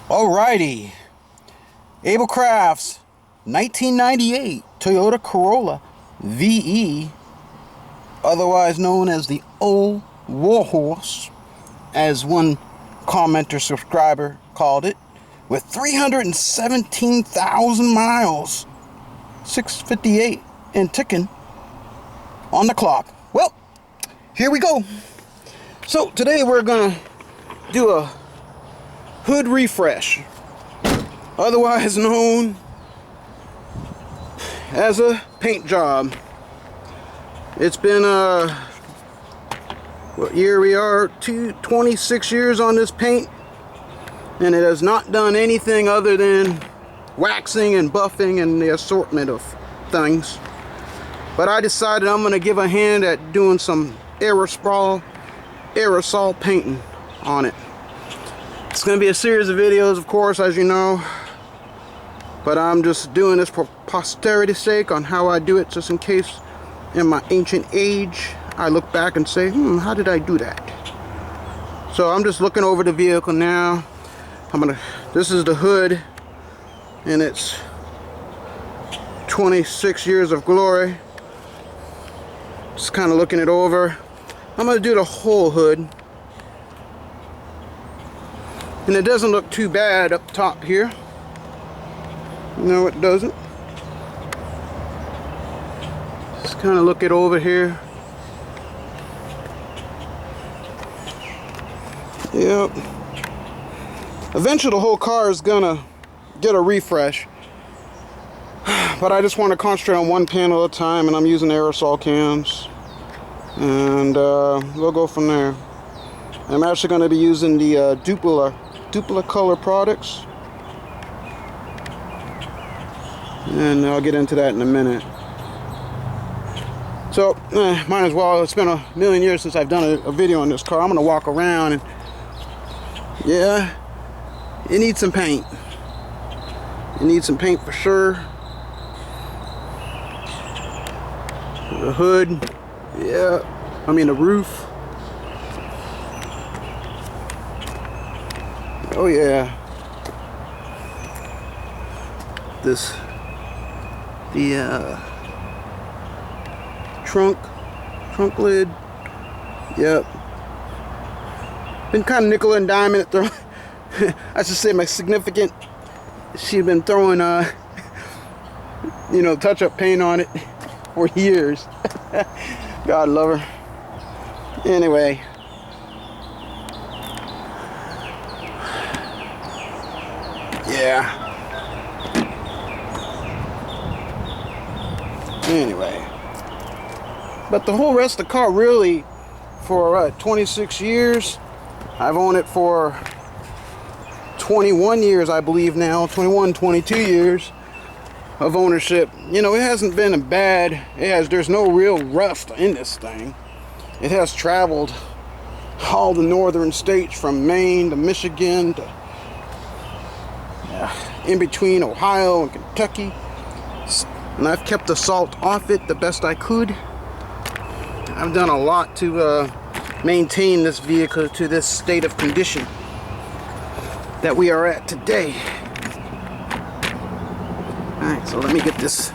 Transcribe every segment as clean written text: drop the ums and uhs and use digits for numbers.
Alrighty, AbleCraft's 1998 Toyota Corolla VE, otherwise known as the Ole War Horse, as one commenter subscriber called it, with 317,000 miles, 658 and ticking on the clock. Well, here we go. So today we're gonna do a hood refresh, otherwise known as a paint job. It's been what year we are, 26 years on this paint, and it has not done anything other than waxing and buffing and the assortment of things. But I decided I'm gonna give a hand at doing some aerosol painting on it. It's going to be a series of videos, of course, as you know, but I'm just doing this for posterity's sake on how I do it, just in case in my ancient age I look back and say, how did I do that? So I'm just looking over the vehicle now. This is the hood, and it's 26 years of glory. Just kind of looking it over. I'm going to do the whole hood. And it doesn't look too bad up top here. No, it doesn't. Just kind of look it over here. Yep. Eventually the whole car is gonna get a refresh. But I just want to concentrate on one panel at a time, and I'm using aerosol cans. And we'll go from there. I'm actually going to be using the Dupla color products, and I'll get into that in a minute. So might as well, it's been a million years since I've done a video on this car. I'm gonna walk around, and yeah, it needs some paint. It needs some paint for sure. The hood, yeah, I mean the roof. Oh yeah, the trunk lid. Yep. Been kind of nickel and diming it through. I should say my significant. She'd been throwing touch-up paint on it for years. God love her. Anyway. Yeah. Anyway. But the whole rest of the car, really, for 26 years. I've owned it for 21 years, I believe now. 21, 22 years of ownership. You know, it hasn't been a bad. There's no real rust in this thing. It has traveled all the northern states from Maine to Michigan to in between Ohio and Kentucky, and I've kept the salt off it the best I could. I've done a lot to maintain this vehicle to this state of condition that we are at today. Alright, so let me get this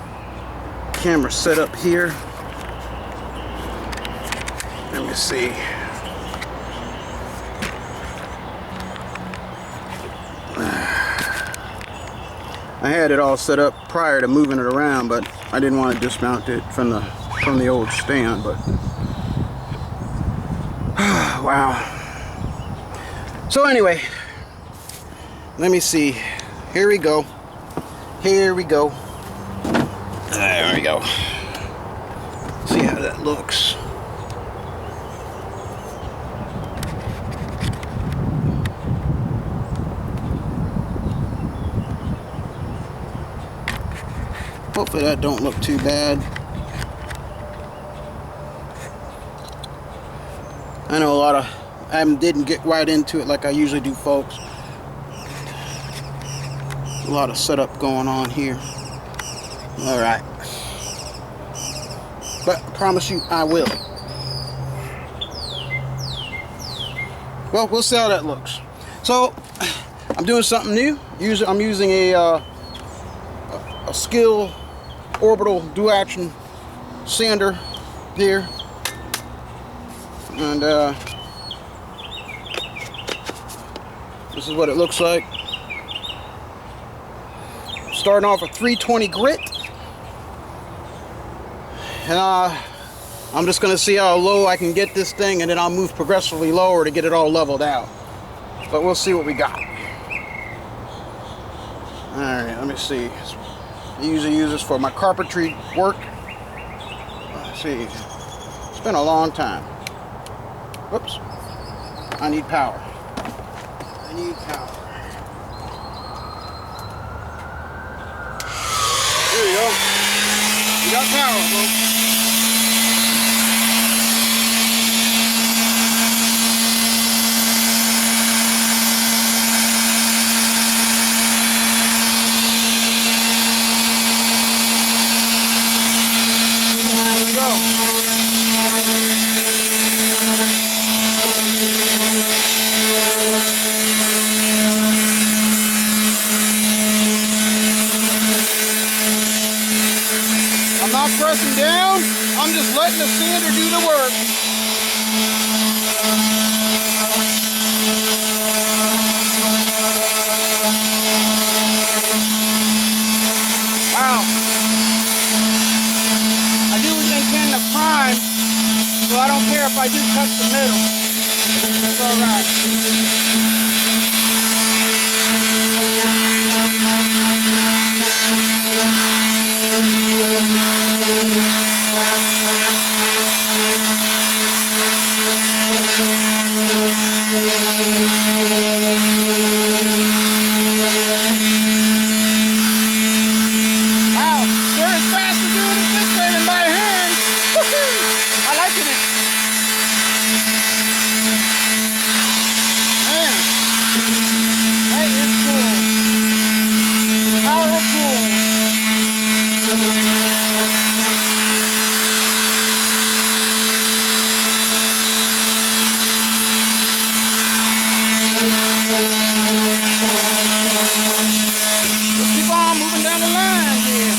camera set up here. Let me see. I had it all set up prior to moving it around, but I didn't want to dismount it from the old stand. But wow. So anyway, let me see. Here we go. Here we go. There we go. See how that looks. Hopefully that don't look too bad. I know I didn't get right into it like I usually do, folks. A lot of setup going on here. Alright. But I promise you I will. Well, we'll see how that looks. So I'm doing something new. I'm using a Skill orbital dual action sander here, and this is what it looks like. Starting off with 320 grit, and I'm just going to see how low I can get this thing, and then I'll move progressively lower to get it all leveled out. But we'll see what we got. Alright, let me see. I usually use this for my carpentry work. Let's see. It's been a long time. Whoops. I need power. I need power. There you go. You got power, folks. I'm not pressing down, I'm just letting the sander do the work. Wow. I do intend to prime, so I don't care if I do touch the middle. It's alright. Wow, sure is faster doing it this way than by hand. I liking it. Man, that is cool. Powerful. Let's keep on moving down the line here.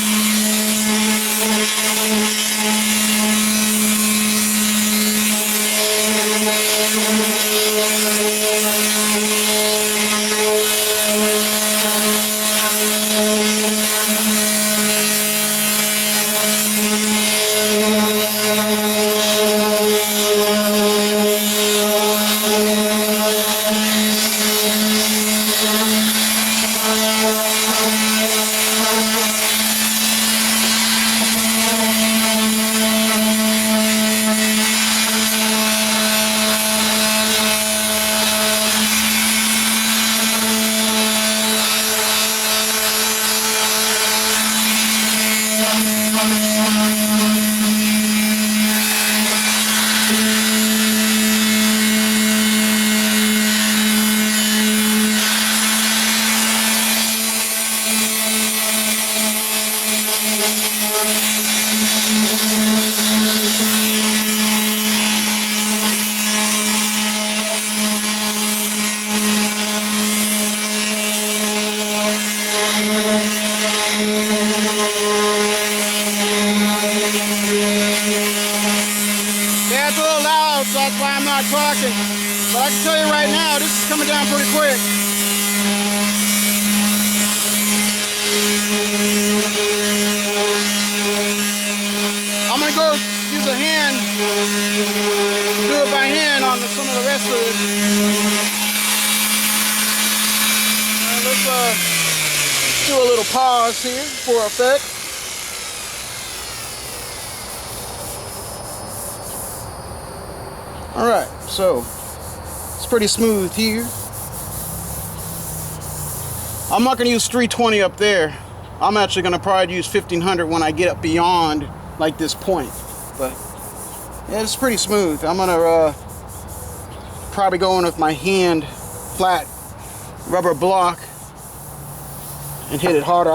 Yeah, it's a little loud, so that's why I'm not talking. But I can tell you right now, this is coming down pretty quick. I'm going to go use a hand, do it by hand on some of the rest of it. Let's do a little pause here for effect. Alright, so it's pretty smooth here. I'm not going to use 320 up there. I'm actually going to probably use 1500 when I get up beyond like this point. But yeah, it's pretty smooth. I'm going to probably go in with my hand flat rubber block and hit it harder.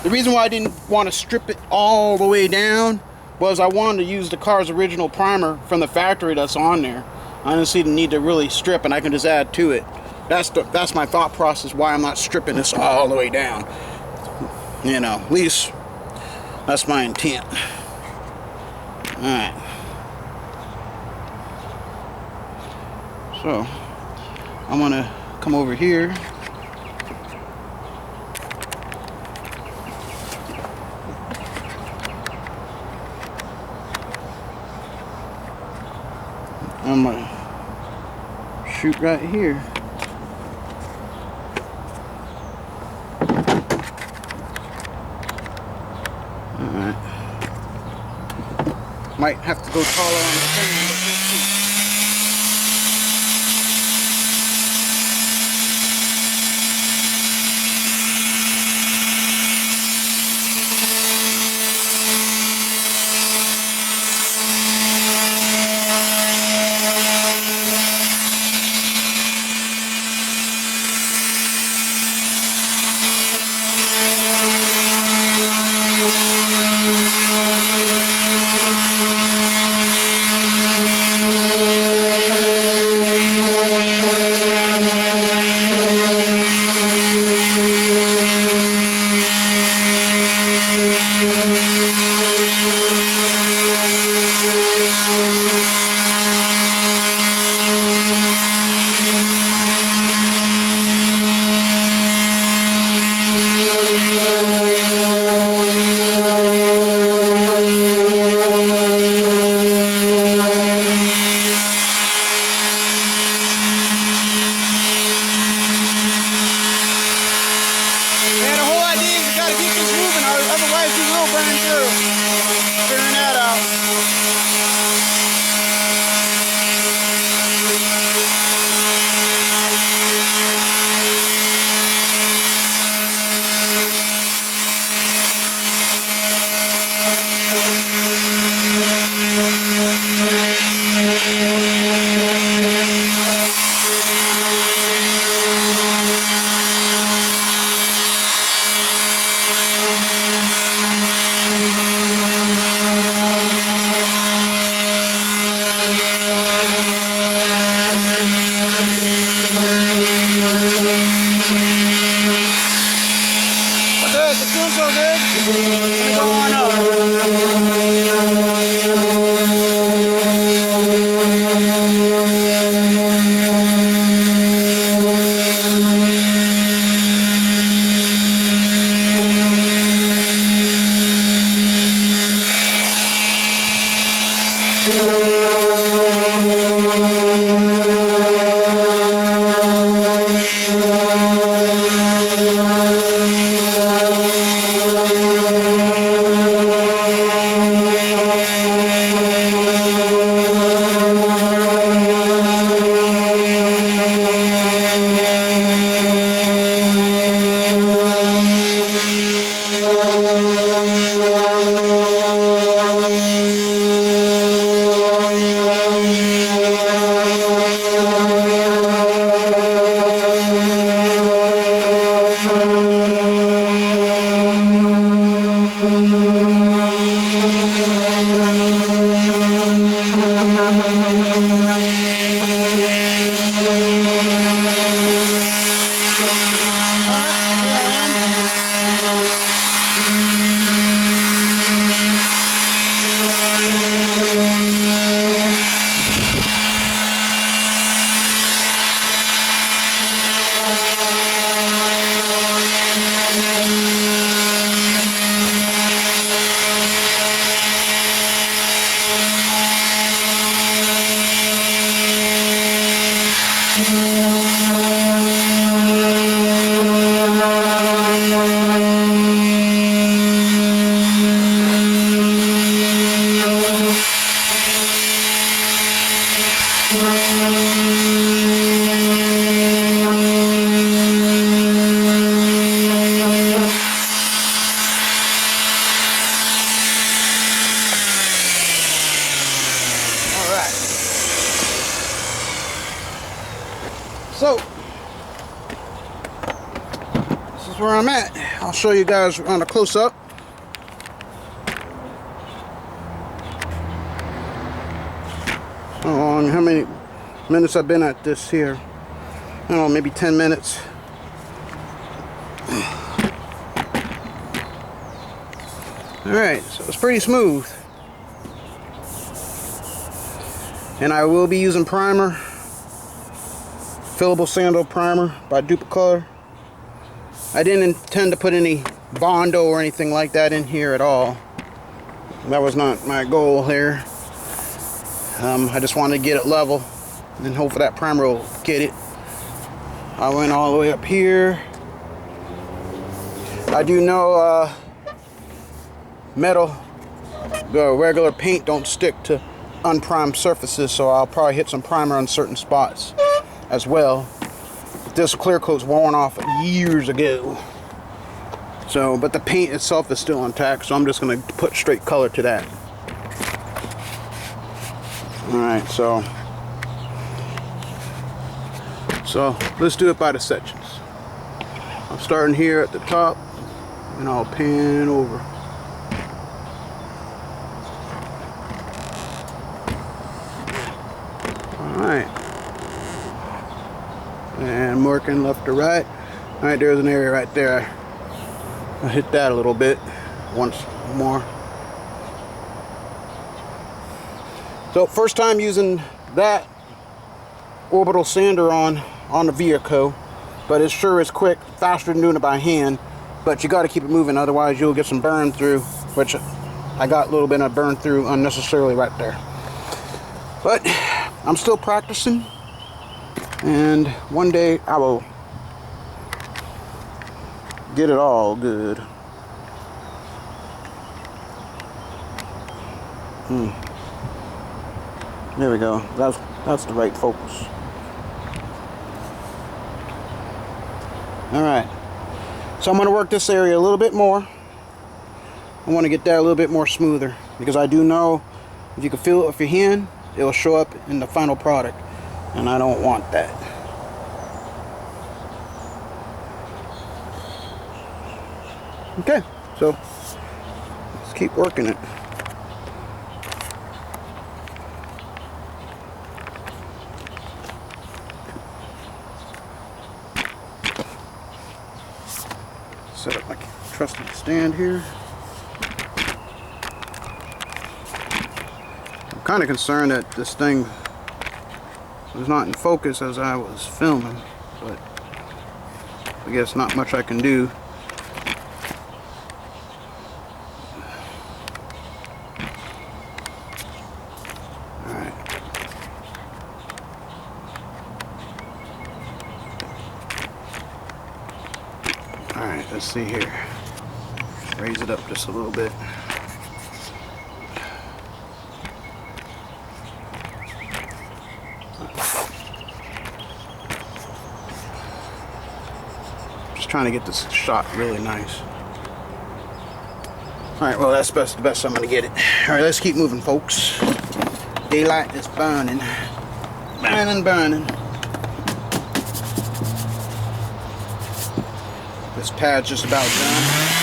The reason why I didn't want to strip it all the way down was I wanted to use the car's original primer from the factory that's on there. I didn't see the need to really strip, and I can just add to it. That's my thought process why I'm not stripping this all the way down. You know, at least that's my intent. Alright. So I'm gonna come over here. I'm gonna shoot right here. Alright. Might have to go taller on the thing, but we'll see. So, this is where I'm at. I'll show you guys on a close-up. How many minutes I've been at this here. I don't know, maybe 10 minutes. Alright, so it's pretty smooth. And I will be using primer. Fillable sandal primer by Duplicolor. I didn't intend to put any Bondo or anything like that in here at all. That was not my goal here. I just wanted to get it level, and then hopefully that primer will get it. I went all the way up here. I do know metal, the regular paint don't stick to unprimed surfaces, so I'll probably hit some primer on certain spots as well. This clear coat's worn off years ago. So, but the paint itself is still intact, so I'm just going to put straight color to that. Alright, so let's do it by the sections. I'm starting here at the top, and I'll pan over. Alright. And working left to right. Alright, there's an area right there. I hit that a little bit once more. So first time using that orbital sander on the vehicle, but it sure is quick, faster than doing it by hand, but you got to keep it moving, otherwise you'll get some burn through, which I got a little bit of burn through unnecessarily right there. But I'm still practicing, and one day I will get it all good. There we go. That's the right focus. Alright. So I'm going to work this area a little bit more. I want to get that a little bit more smoother, because I do know if you can feel it with your hand, it'll show up in the final product, and I don't want that. Okay, so let's keep working it. Set up my trusted stand here. I'm kind of concerned that this thing was not in focus as I was filming, but I guess not much I can do. Alright, let's see here. Raise it up just a little bit. Just trying to get this shot really nice. Alright, well that's the best I'm going to get it. Alright, let's keep moving, folks. Daylight is burning. Burning, burning. This pad's just about done.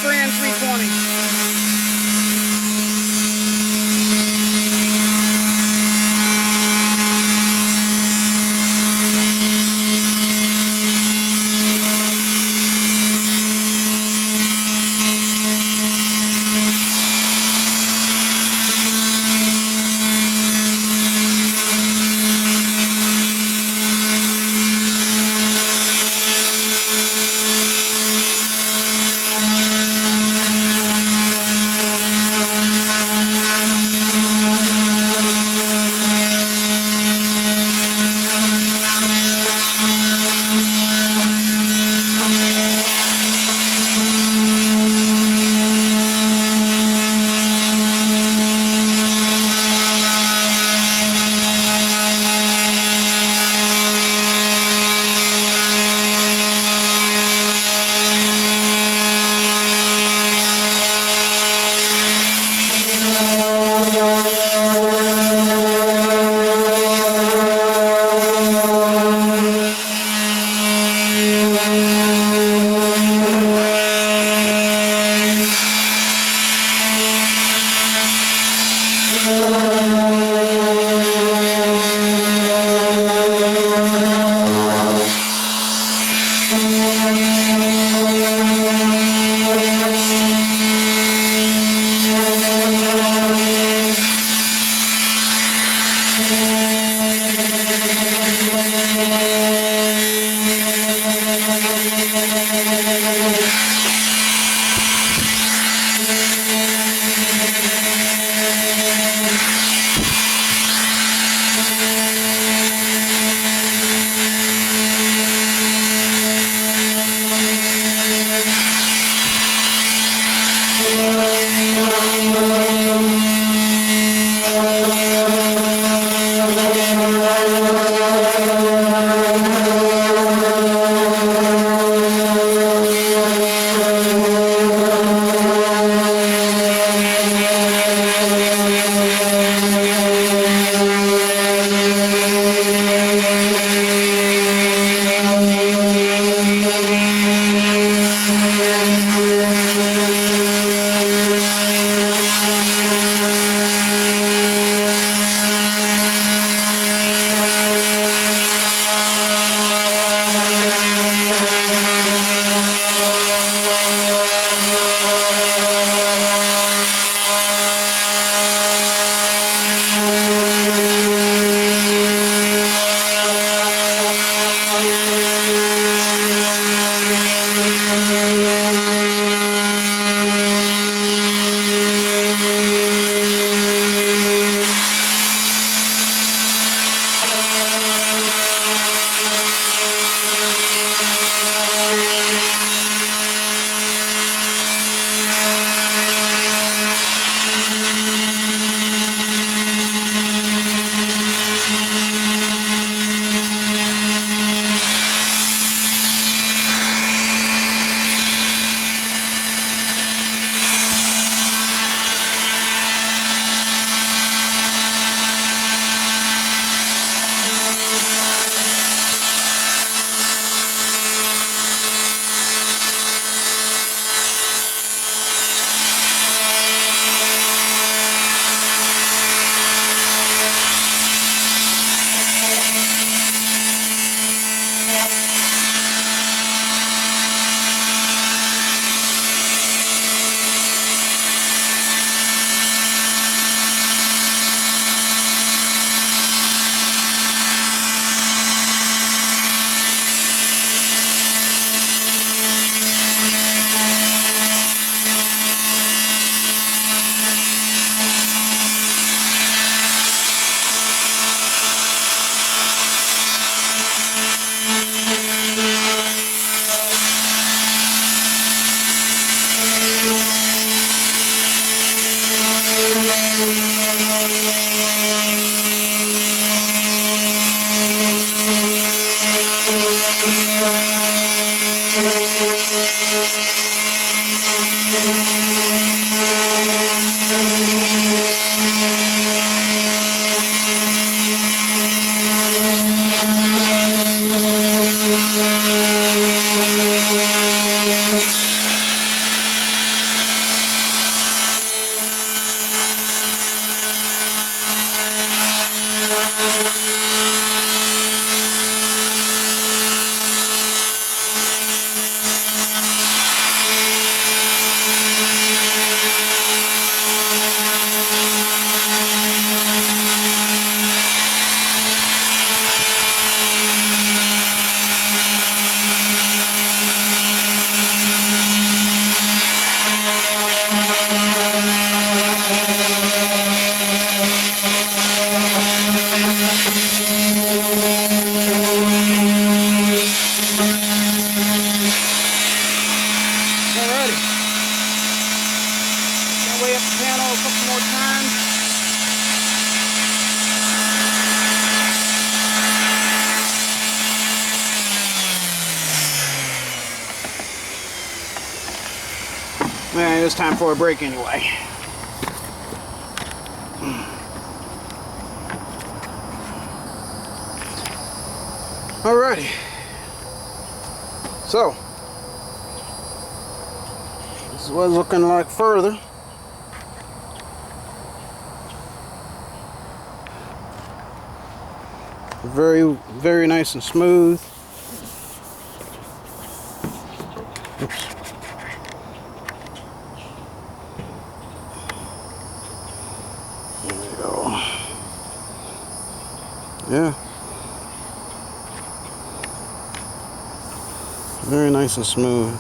friend 320. think it's time for a break anyway. Alrighty. So, this is what it's looking like further. Very, very nice and smooth. Oops. There we go. Yeah. Very nice and smooth.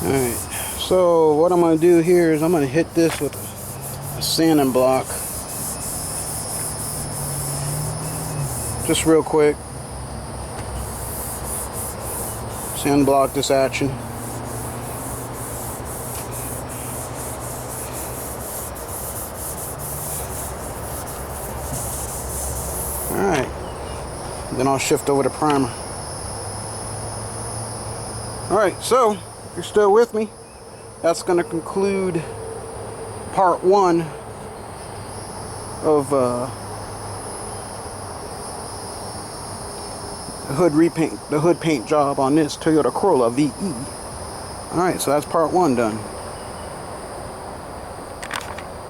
Alright, so what I'm going to do here is I'm going to hit this with a sanding block. Just real quick. Sand block this action. Alright, then I'll shift over to primer. Alright, so if you're still with me, that's going to conclude part 1 of the hood paint job on this Toyota Corolla VE. Alright, so that's part 1 done.